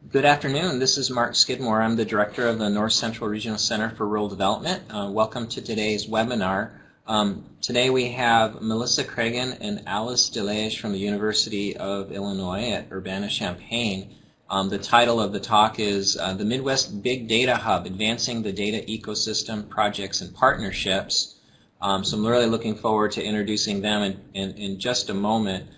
Good afternoon. This is Mark Skidmore. I'm the director of the North Central Regional Center for Rural Development. Welcome to today's webinar. Today we have Melissa Cragen and Alice DeLage from the University of Illinois at Urbana Champaign. The title of the talk is The Midwest Big Data Hub, Advancing the Data Ecosystem, Projects and Partnerships. So I'm really looking forward to introducing them in just a moment.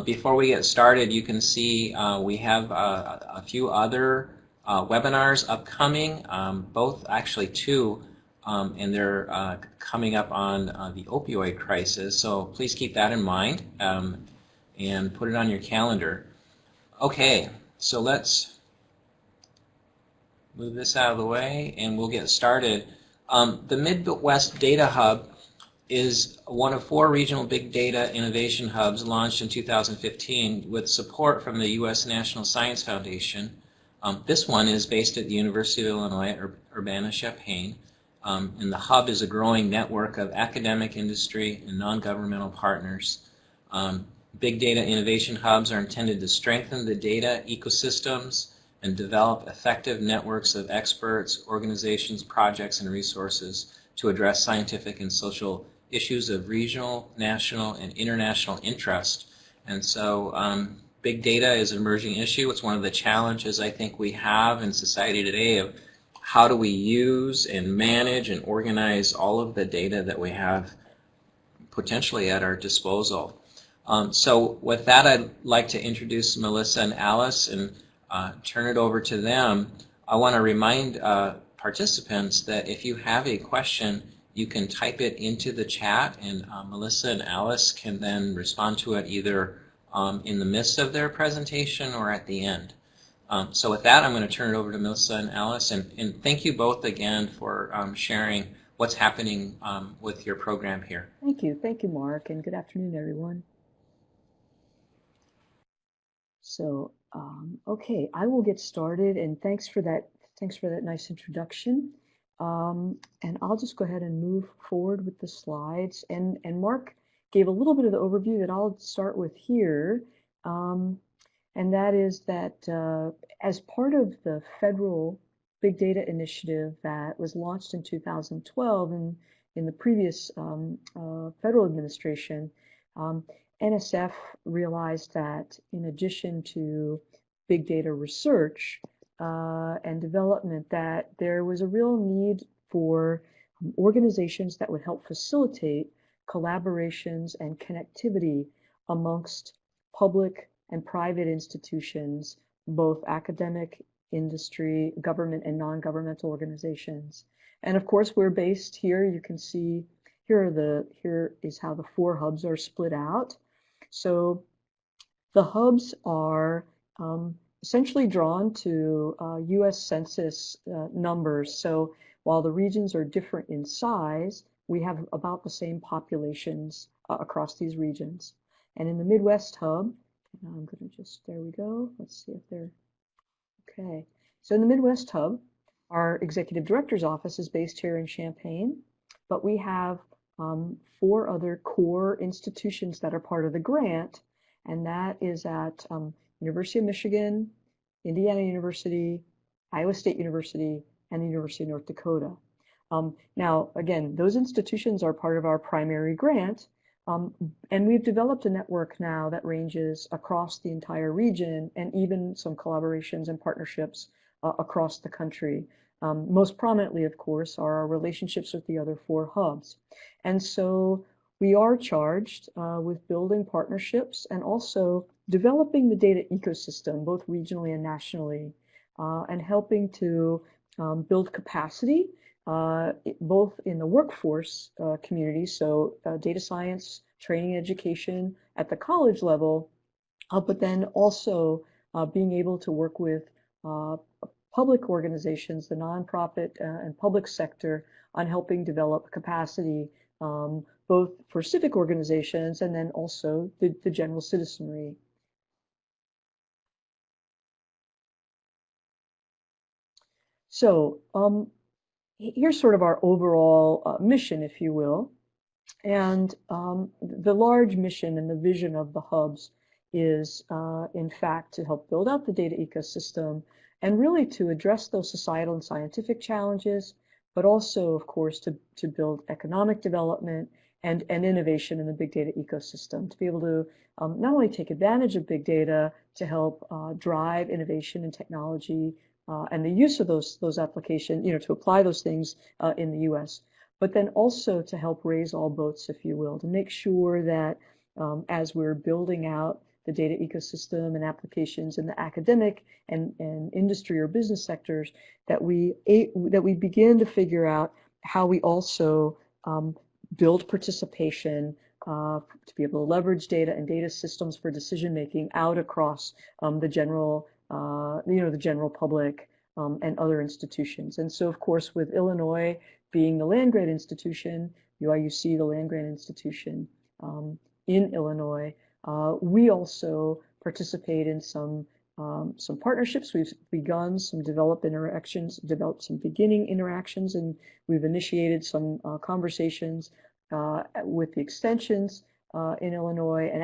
Before we get started, you can see we have a few other webinars upcoming, both actually two, and they're coming up on the opioid crisis. So please keep that in mind and put it on your calendar. Okay, so let's move this out of the way and we'll get started. The Midwest Data Hub is one of 4 regional big data innovation hubs launched in 2015 with support from the U.S. National Science Foundation. This one is based at the University of Illinois at Urbana-Champaign, and the hub is a growing network of academic, industry, and non-governmental partners. Big data innovation hubs are intended to strengthen the data ecosystems and develop effective networks of experts, organizations, projects, and resources to address scientific and social issues of regional, national, and international interest. And so big data is an emerging issue. It's one of the challenges I think we have in society today of how do we use and manage and organize all of the data that we have potentially at our disposal. So with that, I'd like to introduce Melissa and Alice and turn it over to them. I want to remind participants that if you have a question, you can type it into the chat, and Melissa and Alice can then respond to it either in the midst of their presentation or at the end. So with that, I'm going to turn it over to Melissa and Alice, and thank you both again for sharing what's happening with your program here. Thank you, Mark, and good afternoon, everyone. So, okay, I will get started, and thanks for that nice introduction. And I'll just go ahead and move forward with the slides. And Mark gave a little bit of the overview that I'll start with here. And that is that as part of the federal big data initiative that was launched in 2012 in the previous federal administration, NSF realized that in addition to big data research, and development, that there was a real need for organizations that would help facilitate collaborations and connectivity amongst public and private institutions, both academic, industry, government, and non-governmental organizations. And of course, we're based here. You can see here is how the 4 hubs are split out. So the hubs are essentially drawn to U.S. Census numbers. So while the regions are different in size, we have about the same populations across these regions. And in the Midwest Hub, I'm going to just, there we go. Let's see if they're, okay. So in the Midwest Hub, our executive director's office is based here in Champaign, but we have 4 other core institutions that are part of the grant, and that is at University of Michigan, Indiana University, Iowa State University, and the University of North Dakota. Now, again, those institutions are part of our primary grant, and we've developed a network now that ranges across the entire region and even some collaborations and partnerships across the country. Most prominently, of course, are our relationships with the other 4 hubs. And so we are charged with building partnerships and also developing the data ecosystem, both regionally and nationally, and helping to build capacity, both in the workforce community, so data science, training, education at the college level, but then also being able to work with public organizations, the nonprofit and public sector, on helping develop capacity both for civic organizations and then also the general citizenry. So here's sort of our overall mission, if you will. And the large mission and the vision of the hubs is, in fact, to help build out the data ecosystem and really to address those societal and scientific challenges, but also, of course, to build economic development and innovation in the big data ecosystem, to be able to not only take advantage of big data to help drive innovation and technology and the use of those applications, to apply those things in the U.S., but then also to help raise all boats, if you will, to make sure that as we're building out the data ecosystem and applications in the academic and industry or business sectors, that we begin to figure out how we also build participation to be able to leverage data and data systems for decision making out across the general public and other institutions. And so, of course, with Illinois being the land-grant institution, UIUC, the land-grant institution in Illinois, we also participate in some partnerships. We've begun some developed some beginning interactions, and we've initiated some conversations with the extensions in Illinois. And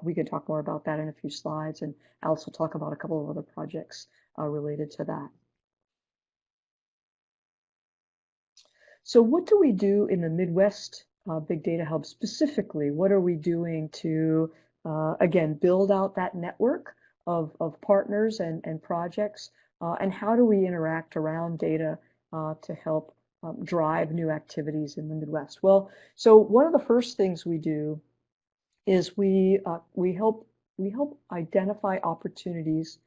we can talk more about that in a few slides, and Alice will talk about a couple of other projects related to that. So what do we do in the Midwest Big Data Hub specifically? What are we doing to, again, build out that network of partners and projects? And how do we interact around data to help drive new activities in the Midwest? Well, so one of the first things we do is we help identify opportunities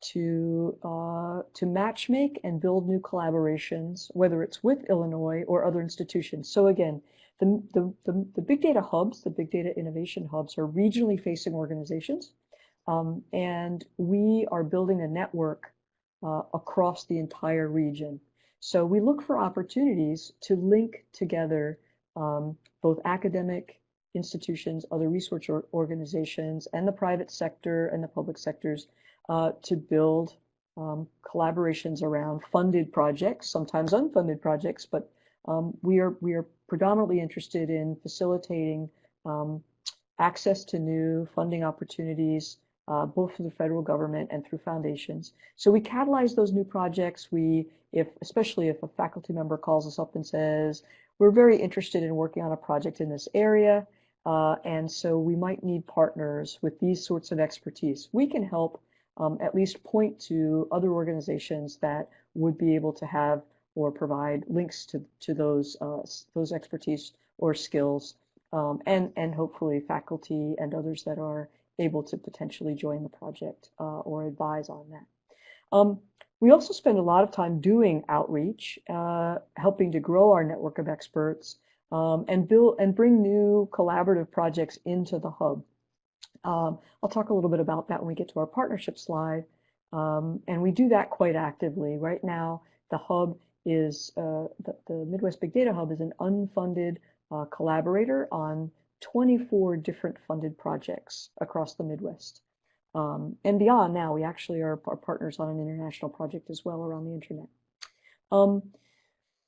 to matchmake and build new collaborations, whether it's with Illinois or other institutions. So again, the big data hubs, the big data innovation hubs, are regionally facing organizations, and we are building a network across the entire region. So we look for opportunities to link together both academic institutions, other research organizations, and the private sector and the public sectors to build collaborations around funded projects, sometimes unfunded projects, but we are predominantly interested in facilitating access to new funding opportunities, both through the federal government and through foundations. So we catalyze those new projects. Especially if a faculty member calls us up and says, we're very interested in working on a project in this area, and so we might need partners with these sorts of expertise. We can help at least point to other organizations that would be able to have or provide links to those expertise or skills, and hopefully faculty and others that are able to potentially join the project or advise on that. We also spend a lot of time doing outreach, helping to grow our network of experts, and bring new collaborative projects into the hub. I'll talk a little bit about that when we get to our partnership slide. And we do that quite actively. Right now, the hub is, the Midwest Big Data Hub is an unfunded collaborator on 24 different funded projects across the Midwest. And beyond now, we actually are partners on an international project as well around the internet.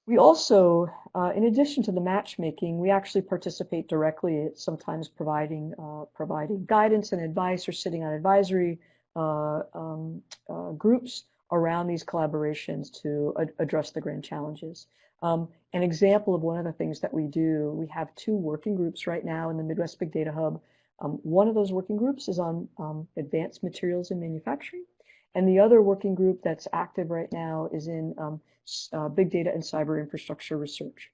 We also, in addition to the matchmaking, we actually participate directly, sometimes providing guidance and advice or sitting on advisory groups around these collaborations to address the grand challenges. An example of one of the things that we do, we have 2 working groups right now in the Midwest Big Data Hub. One of those working groups is on advanced materials in manufacturing, and the other working group that's active right now is in big data and cyber infrastructure research.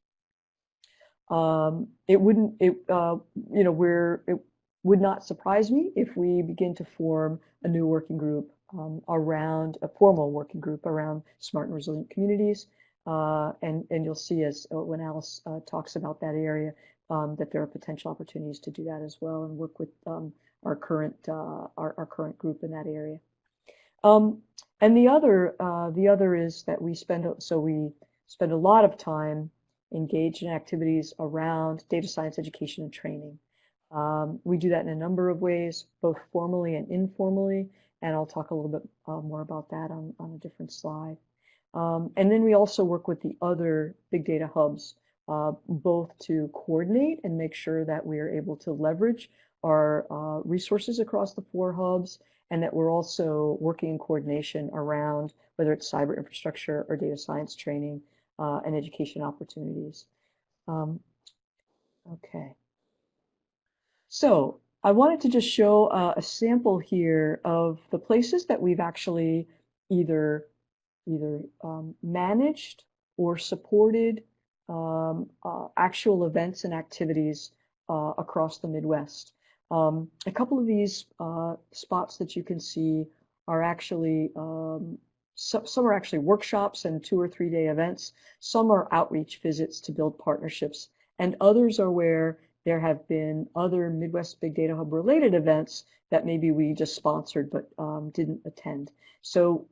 It would not surprise me if we begin to form a new working group around a formal working group around smart and resilient communities. And you'll see as when Alice talks about that area that there are potential opportunities to do that as well and work with our current group in that area. And the other is that we spend a lot of time engaged in activities around data science education and training. We do that in a number of ways, both formally and informally, and I'll talk a little bit more about that on a different slide. And then we also work with the other big data hubs, both to coordinate and make sure that we are able to leverage our resources across the 4 hubs, and that we're also working in coordination around whether it's cyber infrastructure or data science training and education opportunities. Okay. So I wanted to just show a sample here of the places that we've actually either managed or supported actual events and activities across the Midwest. A couple of these spots that you can see are actually some are actually workshops and 2 or 3 day events. Some are outreach visits to build partnerships, and others are where there have been other Midwest Big Data Hub related events that maybe we just sponsored but didn't attend. So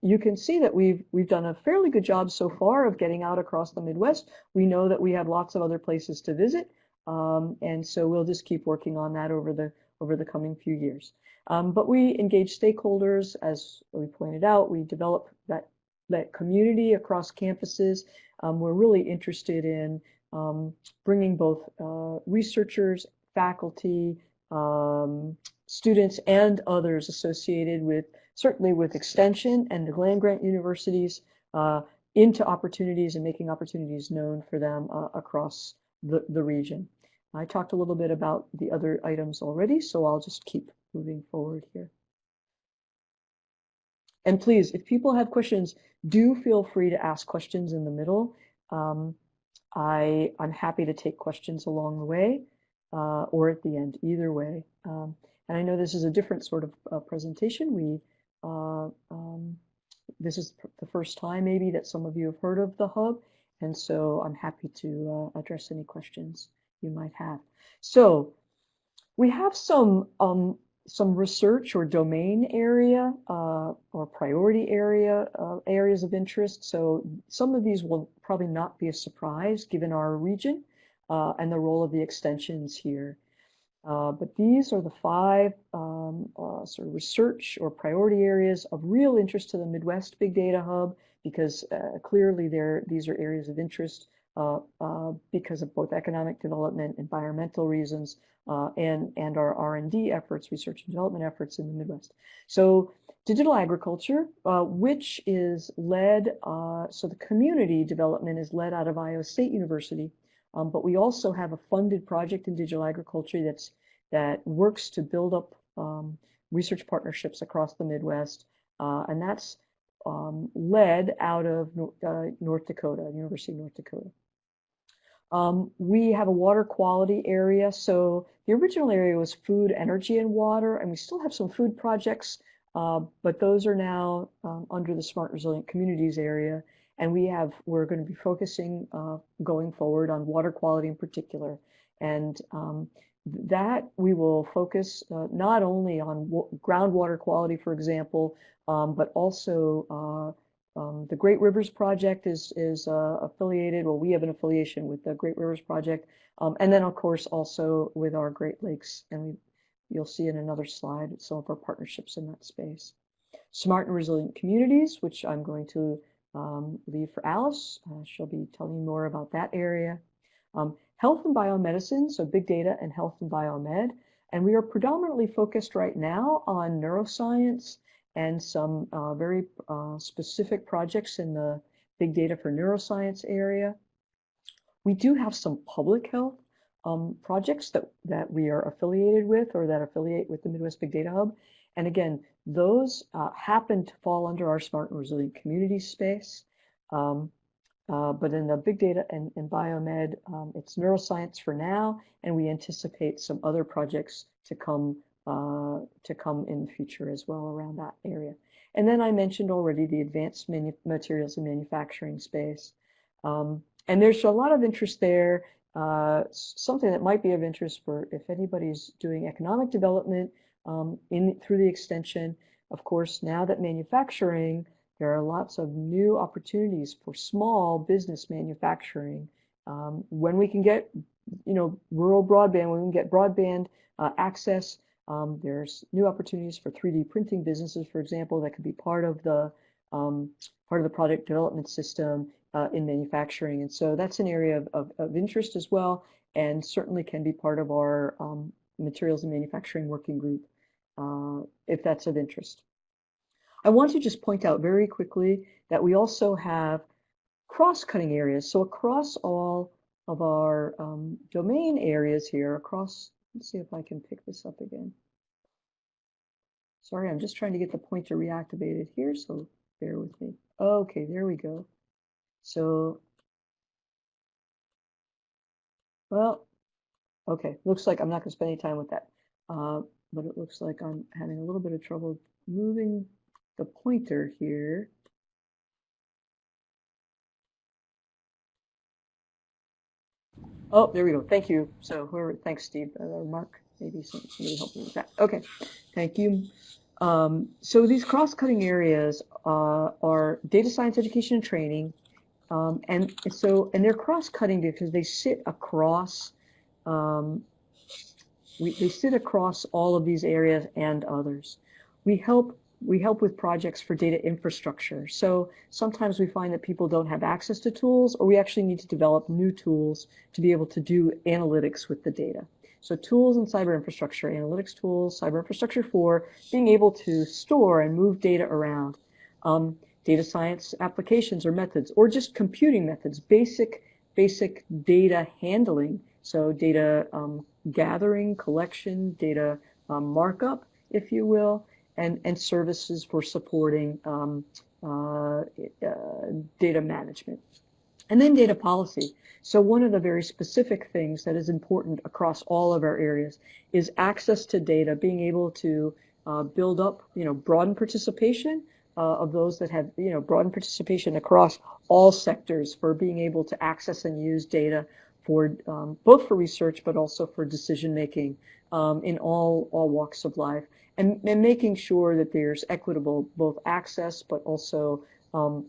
you can see that we've done a fairly good job so far of getting out across the Midwest. We know that we have lots of other places to visit, and so we'll just keep working on that over the coming few years. But we engage stakeholders, as we pointed out. We develop that community across campuses. We're really interested in bringing both researchers, faculty, students, and others associated with, certainly with extension and the land-grant universities, into opportunities and making opportunities known for them across the region. I talked a little bit about the other items already, so I'll just keep moving forward here. And please, if people have questions, do feel free to ask questions in the middle. I'm happy to take questions along the way or at the end, either way. And I know this is a different sort of presentation. This is the first time maybe that some of you have heard of the hub, and so I'm happy to address any questions you might have. So we have some research or domain area or priority area areas of interest. So some of these will probably not be a surprise given our region and the role of the extensions here. But these are the 5 sort of research or priority areas of real interest to the Midwest Big Data Hub, because clearly these are areas of interest because of both economic development, environmental reasons, and our R&D efforts, research and development efforts in the Midwest. So digital agriculture, which is led, so the community development is led out of Iowa State University, but we also have a funded project in digital agriculture that works to build up research partnerships across the Midwest, and that's led out of North Dakota, University of North Dakota. We have a water quality area. So the original area was food, energy, and water, and we still have some food projects, but those are now under the Smart Resilient Communities area. And we're going to be focusing going forward on water quality in particular. And that we will focus not only on groundwater quality, for example, but also the Great Rivers Project is affiliated. Well, we have an affiliation with the Great Rivers Project, and then of course also with our Great Lakes, and you'll see in another slide some of our partnerships in that space. Smart and Resilient Communities, which I'm going to leave for Alice. She'll be telling you more about that area. Health and biomedicine, so big data and health and biomed, and we are predominantly focused right now on neuroscience and some very specific projects in the big data for neuroscience area. We do have some public health projects that we are affiliated with or that affiliate with the Midwest Big Data Hub. And again, those happen to fall under our Smart and Resilient Communities space. But in the big data and biomed, it's neuroscience for now, and we anticipate some other projects to come in the future as well around that area. And then I mentioned already the advanced materials and manufacturing space. And there's a lot of interest there. Something that might be of interest for if anybody's doing economic development through the extension. Of course, now that manufacturing, there are lots of new opportunities for small business manufacturing. When we can get, rural broadband, when we can get broadband access, there's new opportunities for 3D printing businesses, for example, that could be part of the product development system in manufacturing. And so that's an area of interest as well, and certainly can be part of our Materials and Manufacturing Working Group, if that's of interest. I want to just point out very quickly that we also have cross-cutting areas. So across all of our domain areas here, across, let's see if I can pick this up again. Sorry, I'm just trying to get the pointer reactivated here, so bear with me. Okay, there we go. So, well, okay, looks like I'm not going to spend any time with that. But it looks like I'm having a little bit of trouble moving the pointer here. Oh, there we go. Thank you. So whoever, thanks, Steve, or Mark, maybe somebody help me with that. Okay, thank you. So these cross-cutting areas are data science education and training, and they're cross-cutting because they sit across they sit across all of these areas and others. We help with projects for data infrastructure. So sometimes we find that people don't have access to tools, or we actually need to develop new tools to be able to do analytics with the data. So tools in cyber infrastructure, analytics tools, cyber infrastructure for being able to store and move data around. Data science applications or methods, or just computing methods, basic data handling. So data gathering, collection, data markup, if you will, and services for supporting data management. And then data policy. So one of the very specific things that is important across all of our areas is access to data, being able to build up, broaden participation of those that have, broaden participation across all sectors for being able to access and use data for both for research but also for decision making in all walks of life, and making sure that there's equitable both access but also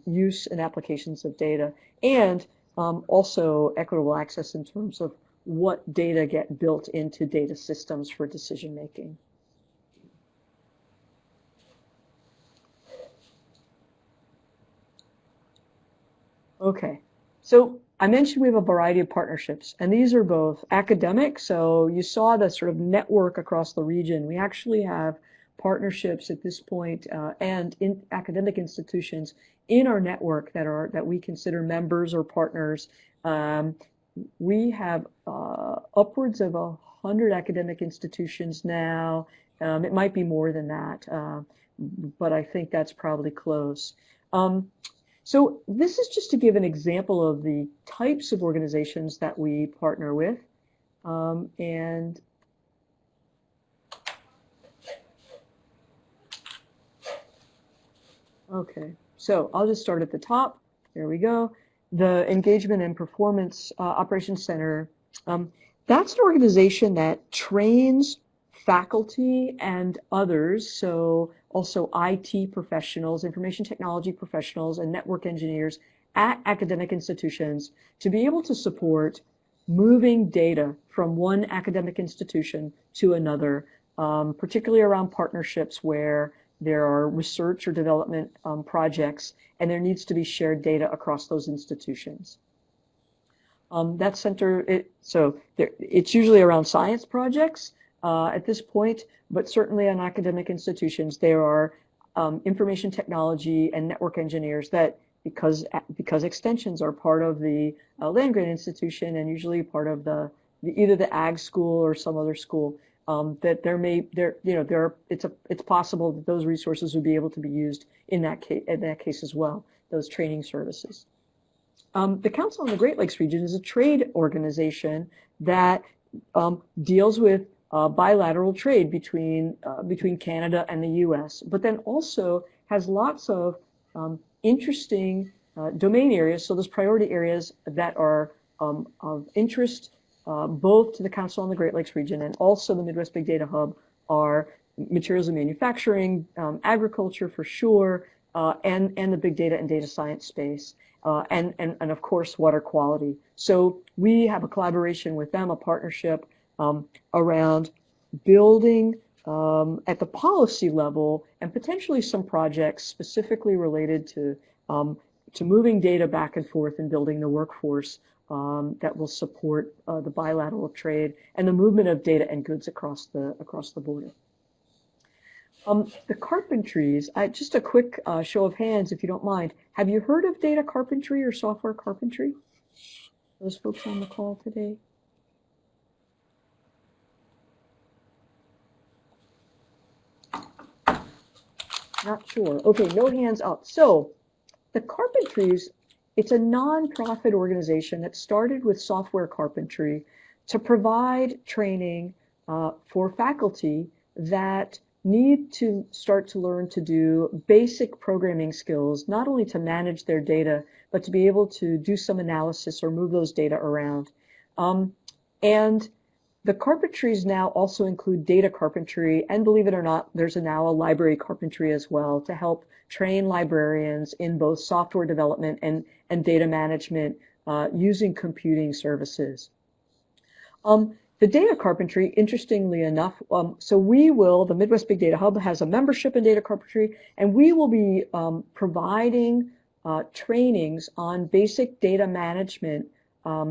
use and applications of data, and also equitable access in terms of what data get built into data systems for decision making. Okay, so I mentioned we have a variety of partnerships, and these are both academic. So you saw the sort of network across the region. We actually have partnerships at this point and in academic institutions in our network that we consider members or partners. We have upwards of 100 academic institutions now. It might be more than that, but I think that's probably close. So this is just to give an example of the types of organizations that we partner with. And okay, so I'll just start at the top. There we go. The Engagement and Performance Operations Center. That's an organization that trains faculty and others, so also IT professionals, information technology professionals, and network engineers at academic institutions to be able to support moving data from one academic institution to another, particularly around partnerships where there are research or development projects, and there needs to be shared data across those institutions. That center, it's usually around science projects at this point, but certainly on academic institutions, there are information technology and network engineers that, because extensions are part of the land-grant institution and usually part of either the ag school or some other school, that it's possible that those resources would be able to be used in that case as well, those training services. The Council on the Great Lakes region is a trade organization that deals with bilateral trade between Canada and the U.S., but then also has lots of interesting domain areas. So those priority areas that are of interest both to the Council on the Great Lakes region and also the Midwest Big Data Hub are materials and manufacturing, agriculture for sure, and the big data and data science space, and of course water quality. So we have a collaboration with them, a partnership around building at the policy level and potentially some projects specifically related to moving data back and forth and building the workforce that will support the bilateral trade and the movement of data and goods across the border. The carpentries, just a quick show of hands, if you don't mind. Have you heard of data carpentry or software carpentry? Those folks on the call today? Not sure. Okay, no hands up. So the Carpentries, it's a nonprofit organization that started with software carpentry to provide training for faculty that need to start to learn to do basic programming skills, not only to manage their data, but to be able to do some analysis or move those data around. And the carpentries now also include data carpentry, and believe it or not, there's now a library carpentry as well to help train librarians in both software development and data management using computing services. The data carpentry, interestingly enough, so the Midwest Big Data Hub has a membership in data carpentry, and we will be providing trainings on basic data management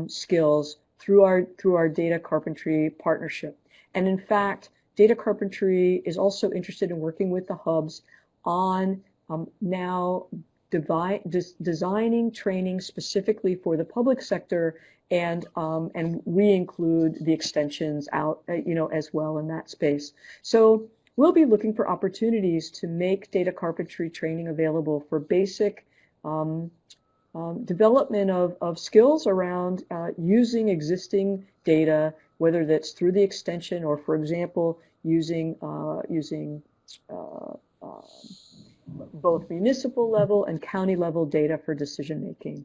skills through our data carpentry partnership. And in fact, data carpentry is also interested in working with the hubs on now designing training specifically for the public sector, and we include the extensions out, as well in that space. So we'll be looking for opportunities to make data carpentry training available for basic development of skills around using existing data, whether that's through the extension or, for example, using both municipal level and county level data for decision making.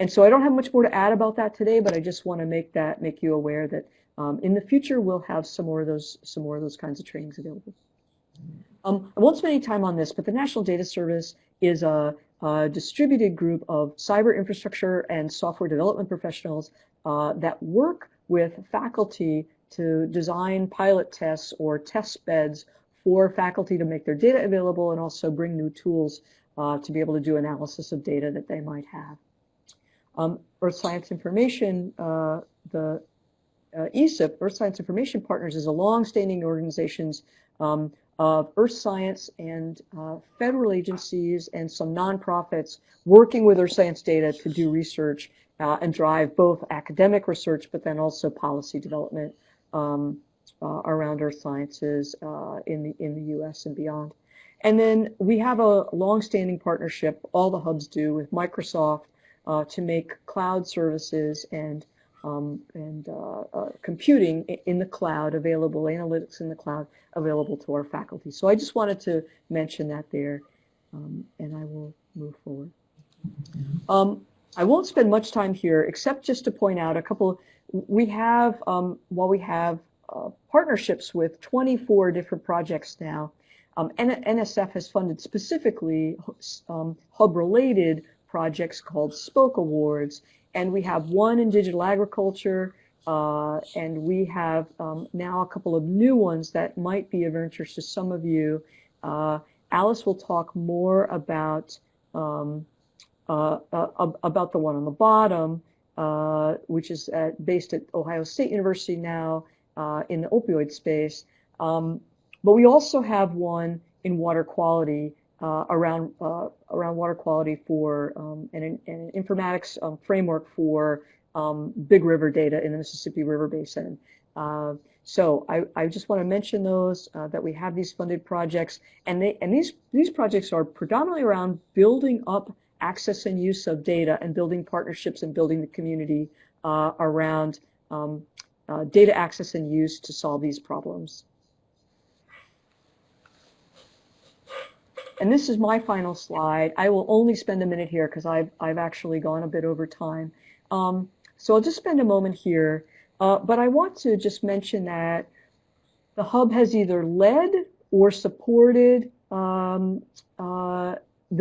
And so I don't have much more to add about that today, but I just want to make you aware that in the future we'll have some more of those kinds of trainings available. I won't spend any time on this, but the National Data Service is a distributed group of cyber infrastructure and software development professionals that work with faculty to design pilot tests or test beds for faculty to make their data available, and also bring new tools to be able to do analysis of data that they might have. Earth Science Information, the ESIP, Earth Science Information Partners, is a long-standing organization of earth science and federal agencies and some nonprofits working with earth science data to do research and drive both academic research, but then also policy development around earth sciences in the U.S. and beyond. And then we have a long-standing partnership, all the hubs do, with Microsoft to make cloud services and computing in the cloud available, analytics in the cloud available to our faculty. So I just wanted to mention that there, and I will move forward. I won't spend much time here, except just to point out a couple. We have, while we have partnerships with 24 different projects now, NSF has funded specifically hub-related projects called Spoke Awards, and we have one in digital agriculture, and we have now a couple of new ones that might be of interest to some of you. Alice will talk more about the one on the bottom, which is based at Ohio State University now in the opioid space. But we also have one in water quality, around water quality for an informatics framework for big river data in the Mississippi River Basin. So I just want to mention those, that we have these funded projects, and these projects are predominantly around building up access and use of data and building partnerships and building the community around data access and use to solve these problems. And this is my final slide. I will only spend a minute here because I've actually gone a bit over time. So I'll just spend a moment here. But I want to just mention that the hub has either led or supported the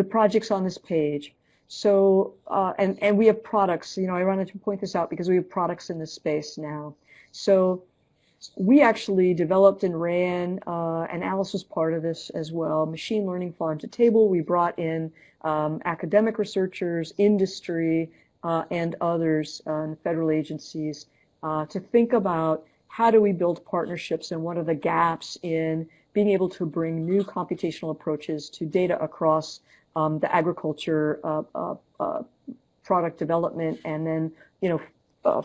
projects on this page. So, and we have products, I wanted to point this out because we have products in this space now. So we actually developed and ran, and Alice was part of this as well, machine learning farm to table. We brought in academic researchers, industry, and others, and federal agencies, to think about how do we build partnerships and what are the gaps in being able to bring new computational approaches to data across the agriculture product development and then,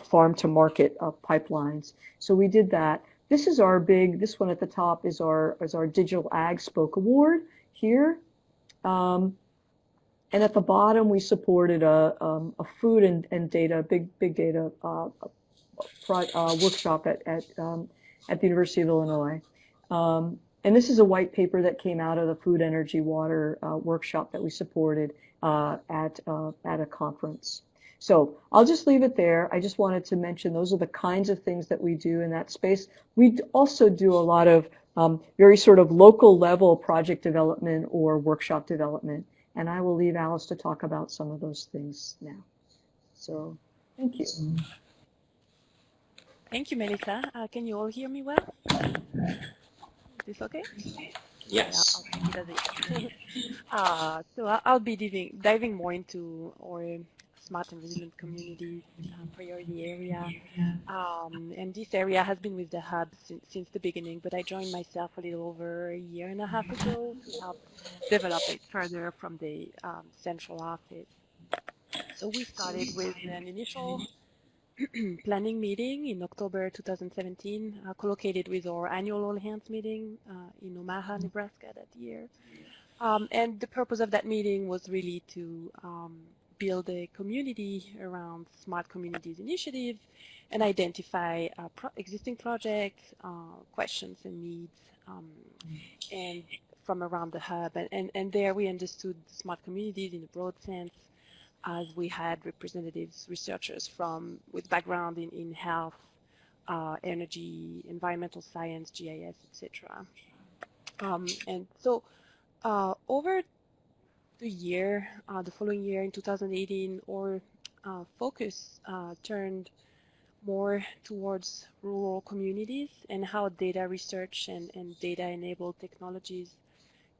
farm to market pipelines. So we did that. This is our this one at the top is our Digital Ag Spoke Award here. And at the bottom, we supported a food and data, big data workshop at the University of Illinois. And this is a white paper that came out of the Food, Energy, Water workshop that we supported at a conference. So I'll just leave it there. I just wanted to mention those are the kinds of things that we do in that space. We also do a lot of very sort of local level project development or workshop development. And I will leave Alice to talk about some of those things now. So thank you. Thank you, Melissa. Can you all hear me well? Is this okay? Yes. So I'll be diving more into our smart and resilient community priority area. And this area has been with the hub since the beginning, but I joined myself a little over a year and a half ago to help develop it further from the central office. So we started with an initial planning meeting in October 2017, collocated with our annual all hands meeting in Omaha, Nebraska that year. And the purpose of that meeting was really to build a community around Smart Communities Initiative and identify existing projects, questions and needs, and from around the hub. And there we understood smart communities in a broad sense, as we had representatives, researchers with background in health, energy, environmental science, GIS, etc. And so over the following year in 2018, our focus turned more towards rural communities and how data research and data-enabled technologies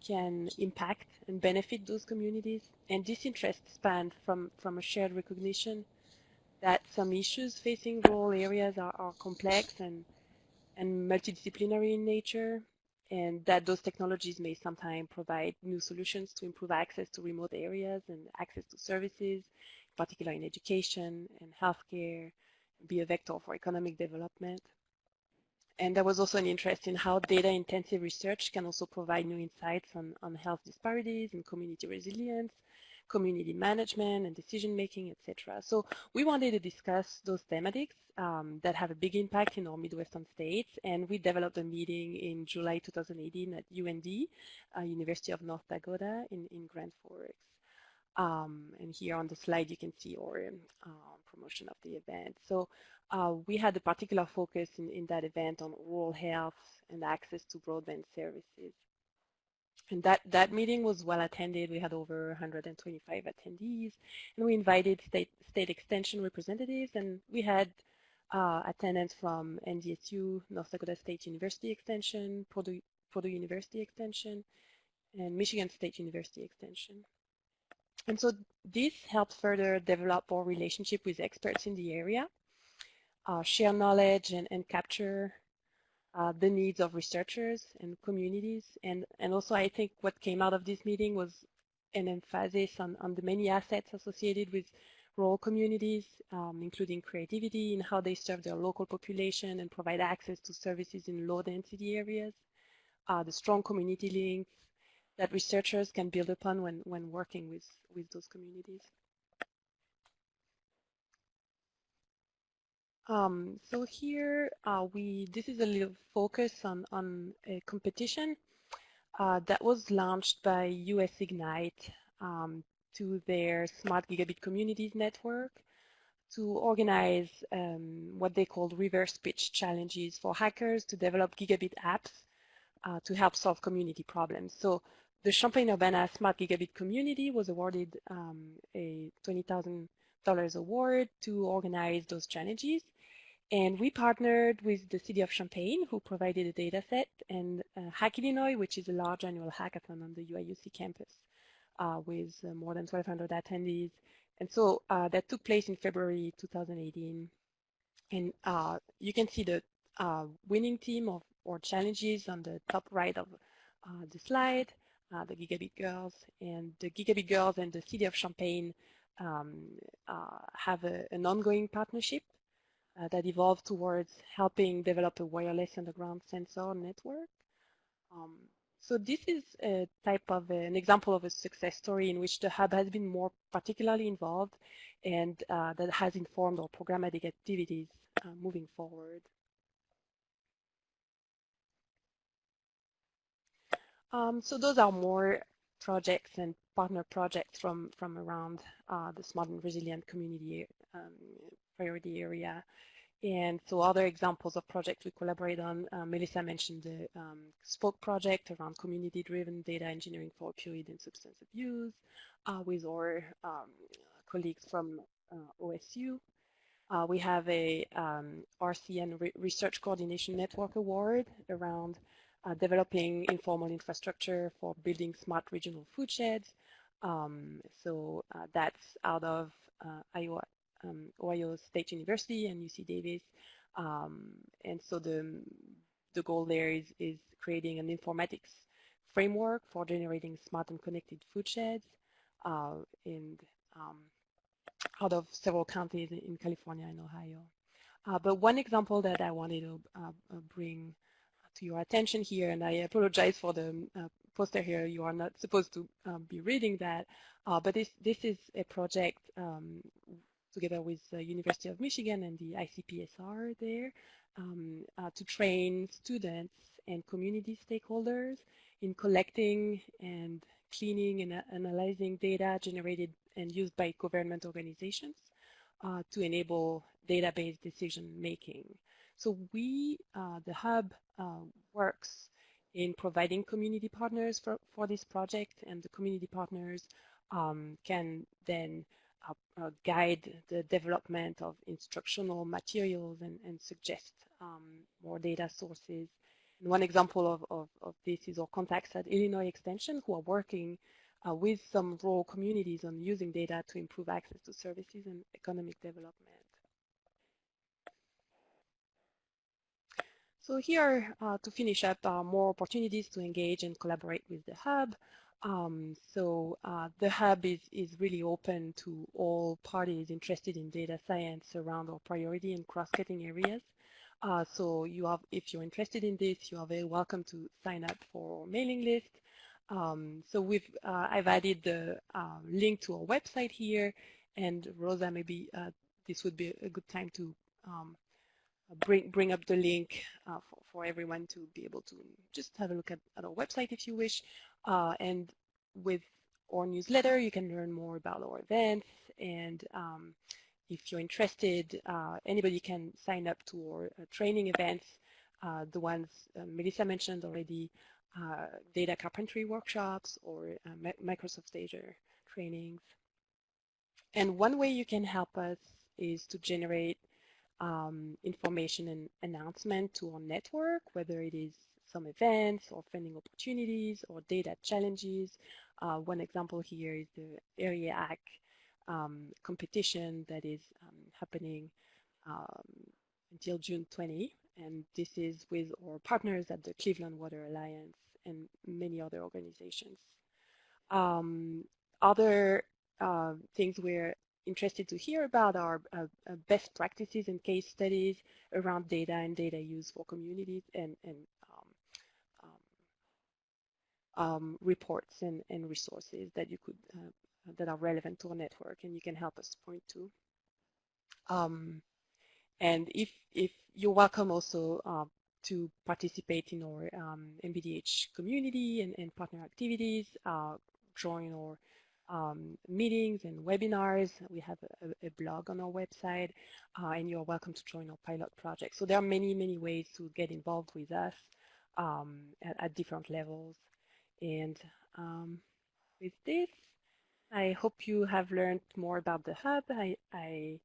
can impact and benefit those communities. And this interest spanned from a shared recognition that some issues facing rural areas are complex and multidisciplinary in nature, and that those technologies may sometimes provide new solutions to improve access to remote areas and access to services, particularly in education and healthcare, be a vector for economic development. And there was also an interest in how data-intensive research can also provide new insights on health disparities and community resilience, community management and decision-making, etc. So we wanted to discuss those thematics that have a big impact in our Midwestern states, and we developed a meeting in July 2018 at UND, University of North Dakota in Grand Forks. And here on the slide you can see our promotion of the event. So we had a particular focus in that event on rural health and access to broadband services. And that meeting was well attended. We had over 125 attendees, and we invited state extension representatives, and we had attendance from NDSU, North Dakota State University Extension, Purdue University Extension, and Michigan State University Extension. And so this helped further develop our relationship with experts in the area, share knowledge and capture the needs of researchers and communities. And also I think what came out of this meeting was an emphasis on the many assets associated with rural communities, including creativity in how they serve their local population and provide access to services in low density areas, the strong community links that researchers can build upon when working with those communities. So here this is a little focus on a competition that was launched by US Ignite to their Smart Gigabit Communities Network to organize what they called reverse pitch challenges for hackers to develop gigabit apps to help solve community problems. So the Champaign-Urbana Smart Gigabit Community was awarded a $20,000 award to organize those challenges. And we partnered with the city of Champaign, who provided a data set, and Hack Illinois, which is a large annual hackathon on the UIUC campus with more than 1,200 attendees, And so that took place in February 2018. And you can see the winning team or challenges on the top right of the slide, the Gigabit Girls. And the Gigabit Girls and the City of Champaign have an ongoing partnership that evolved towards helping develop a wireless underground sensor network. So this is a type of an example of a success story in which the hub has been more particularly involved and that has informed our programmatic activities moving forward. So those are more projects and partner projects from around the Smart and Resilient Community priority area. And so other examples of projects we collaborate on, Melissa mentioned the Spoke project around community-driven data engineering for opioid and substance abuse with our colleagues from OSU. We have a RCN Research Coordination Network Award around developing informal infrastructure for building smart regional food sheds. So that's out of Ohio State University and UC Davis. And so the goal there is creating an informatics framework for generating smart and connected food sheds out of several counties in California and Ohio. But one example that I wanted to bring to your attention here, and I apologize for the poster here, you are not supposed to be reading that, but this is a project together with the University of Michigan and the ICPSR there to train students and community stakeholders in collecting and cleaning and analyzing data generated and used by government organizations to enable database decision making. So we, the hub, works in providing community partners for this project, and the community partners can then guide the development of instructional materials and suggest more data sources. And one example of this is our contacts at Illinois Extension, who are working with some rural communities on using data to improve access to services and economic development. So here, to finish up, more opportunities to engage and collaborate with the hub. The hub is really open to all parties interested in data science around our priority and cross-cutting areas. So if you're interested in this, you are very welcome to sign up for our mailing list. I've added the link to our website here, and Rosa, maybe this would be a good time to bring up the link for everyone to be able to just have a look at our website if you wish. And with our newsletter, you can learn more about our events. And if you're interested, anybody can sign up to our training events, the ones Melissa mentioned already, data carpentry workshops or Microsoft Azure trainings. And one way you can help us is to generate information and announcement to our network, whether it is some events or funding opportunities or data challenges. One example here is the Area Act competition that is happening until June 20, and this is with our partners at the Cleveland Water Alliance and many other organizations. Other things we're interested to hear about are best practices and case studies around data and data use for communities and reports and resources that you could that are relevant to our network and you can help us point to. And if you're welcome also to participate in our MBDH community and partner activities, join our meetings and webinars. We have a blog on our website, and you're welcome to join our pilot project. So there are many, many ways to get involved with us at different levels. And with this, I hope you have learned more about the hub. I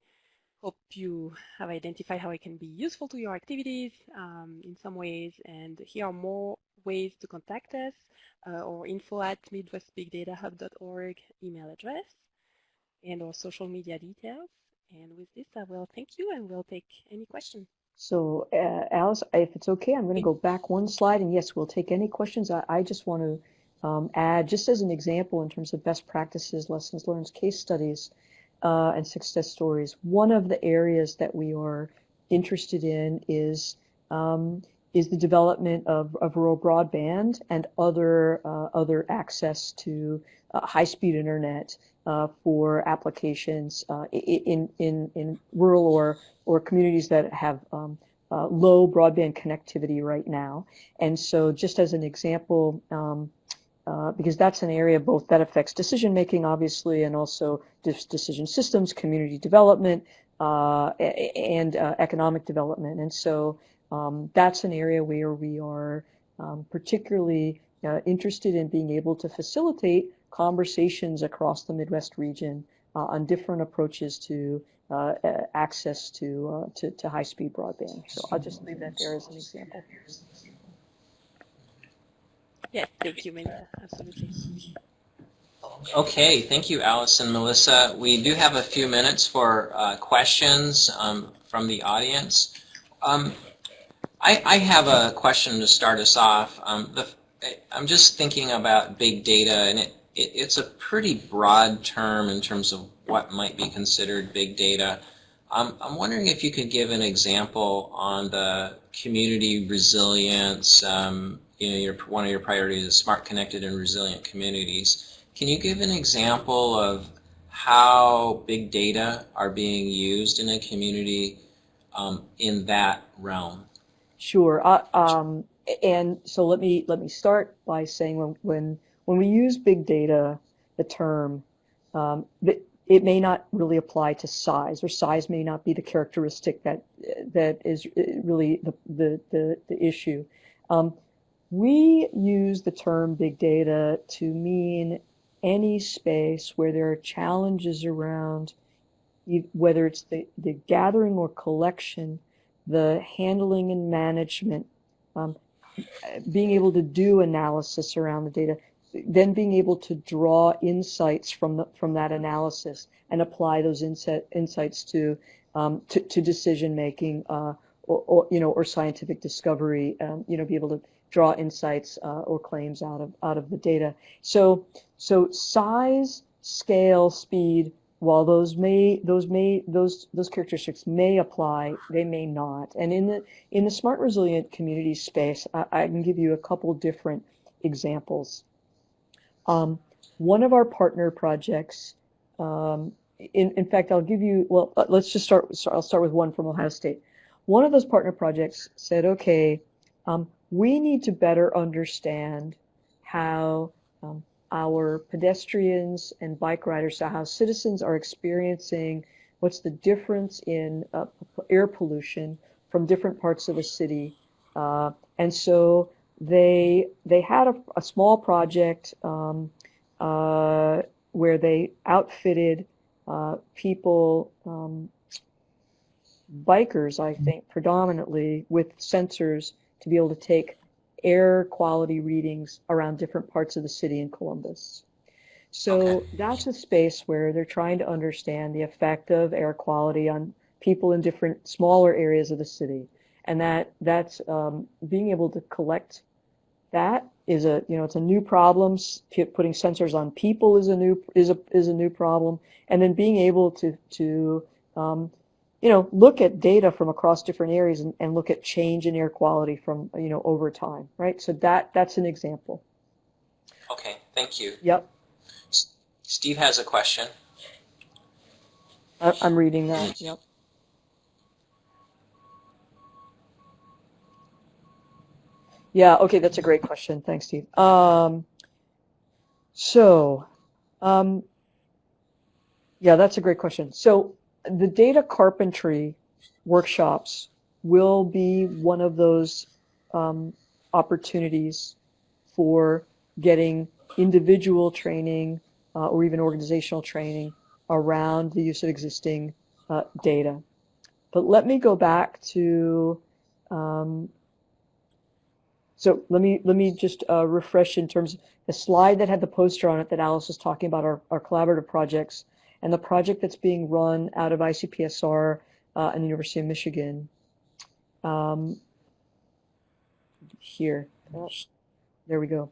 hope you have identified how it can be useful to your activities in some ways. And here are more ways to contact us, or info@midwestbigdatahub.org email address. and our social media details. And with this, I will thank you and we'll take any questions. So, Alice, if it's okay, I'm going to go back one slide, and yes, we'll take any questions. I just want to add, just as an example in terms of best practices, lessons learned, case studies, and success stories. One of the areas that we are interested in is the development of rural broadband and other access to high-speed internet for applications in rural or communities that have low broadband connectivity right now. And so just as an example, because that's an area both that affects decision making, obviously, and also decision systems, community development, and economic development. And so that's an area where we are particularly interested in being able to facilitate conversations across the Midwest region on different approaches to access to high-speed broadband. So I'll just leave that there as an example. Yes, thank you, Melissa. Absolutely. Okay, thank you, Alice and Melissa. We do have a few minutes for questions from the audience. I have a question to start us off. I'm just thinking about big data, and it's a pretty broad term in terms of what might be considered big data. I'm wondering if you could give an example on the community resilience. One of your priorities is smart, connected, and resilient communities. Can you give an example of how big data are being used in a community in that realm? Sure. And so let me start by saying when we use big data, the term, it may not really apply to size, or size may not be the characteristic that is really the issue. We use the term big data to mean any space where there are challenges around, whether it's the gathering or collection, the handling and management, being able to do analysis around the data, then being able to draw insights from that analysis and apply those insights to decision making or scientific discovery. Be able to draw insights or claims out of the data. So size, scale, speed, while those characteristics may apply, they may not. And in the smart resilient community space, I can give you a couple different examples. One of our partner projects, in fact, I'll give you, well, let's just start. I'll start with one from Ohio State. One of those partner projects said, okay, we need to better understand how our pedestrians and bike riders, so how citizens are experiencing what's the difference in air pollution from different parts of the city. And so they had a small project where they outfitted people, bikers, I think, predominantly, with sensors to be able to take air quality readings around different parts of the city in Columbus. So that's a space where they're trying to understand the effect of air quality on people in different smaller areas of the city. And that's being able to collect that is it's a new problem. Putting sensors on people is a new problem. And then being able to look at data from across different areas and look at change in air quality from, over time, right? So that's an example. Okay, thank you. Yep. Steve has a question. I'm reading that, yep. Yeah, okay, that's a great question. Thanks, Steve. Yeah, that's a great question. So the data carpentry workshops will be one of those opportunities for getting individual training or even organizational training around the use of existing data. But let me go back to, so let me just refresh in terms of the slide that had the poster on it that Alice was talking about, our collaborative projects. and the project that's being run out of ICPSR and the University of Michigan. Here, oh, there we go.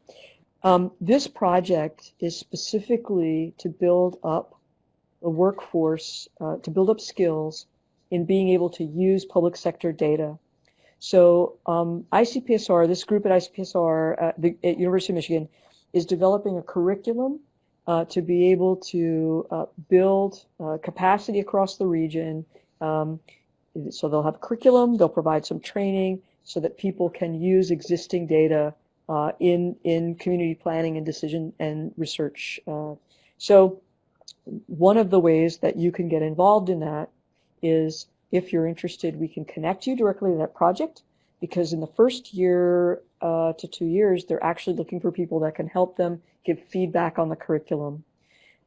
This project is specifically to build up the workforce, to build up skills in being able to use public sector data. So ICPSR, this group at ICPSR at University of Michigan, is developing a curriculum to be able to build capacity across the region. So they'll have a curriculum, they'll provide some training so that people can use existing data in community planning and decision and research. So one of the ways that you can get involved in that is, if you're interested, we can connect you directly to that project, because in the first year to 2 years, they're actually looking for people that can help them give feedback on the curriculum.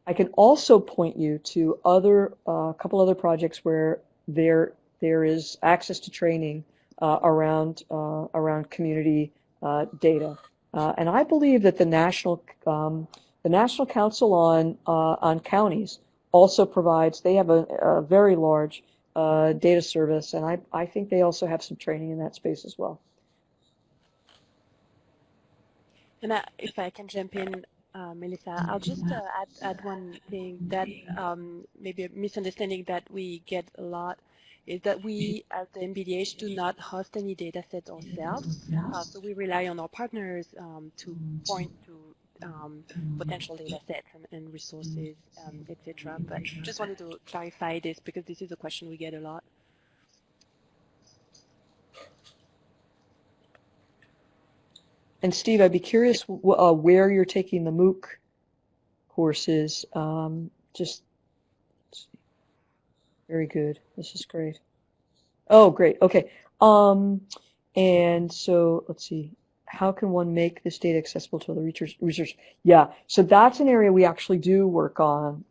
I can also point you to a couple other projects where there is access to training around community data, and I believe that the National Council on Counties also provides. They have a very large data service, and I think they also have some training in that space as well. And if I can jump in, Melissa, I'll just add one thing that maybe a misunderstanding that we get a lot is that we, as the MBDH, do not host any data sets ourselves. So we rely on our partners to point to potential data sets and resources, etc. But just wanted to clarify this because this is a question we get a lot. And Steve, I'd be curious where you're taking the MOOC courses. Just let's see. Very good. This is great. Oh, great. Okay. And so let's see. How can one make this data accessible to other research? Yeah. So that's an area we actually do work on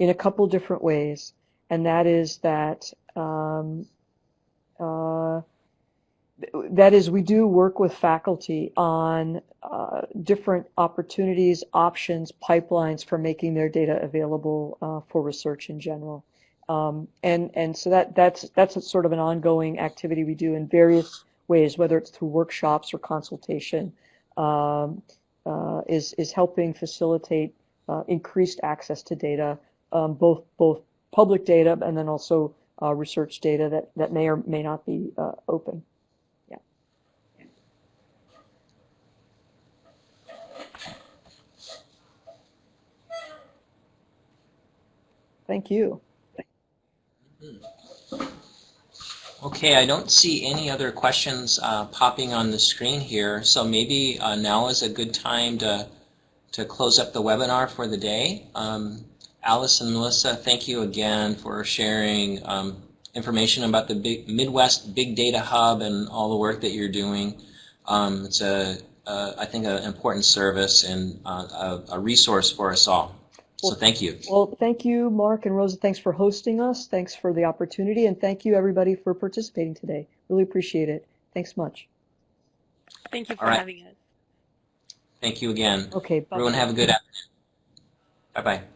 in a couple different ways, and that is that. That is, we do work with faculty on different opportunities, options, pipelines for making their data available for research in general. And so that's a sort of an ongoing activity we do in various ways, whether it's through workshops or consultation, is helping facilitate increased access to data, both public data and then also research data that may or may not be open. Thank you. Okay, I don't see any other questions popping on the screen here, so maybe now is a good time to close up the webinar for the day. Alice and Melissa, thank you again for sharing information about the Midwest Big Data Hub and all the work that you're doing. It's I think an important service and a resource for us all. So thank you. Well, thank you, Mark and Rosa. Thanks for hosting us. Thanks for the opportunity. And thank you, everybody, for participating today. Really appreciate it. Thanks much. Thank you for having us. Thank you again. Okay. Bye. Everyone have a good afternoon. Bye-bye.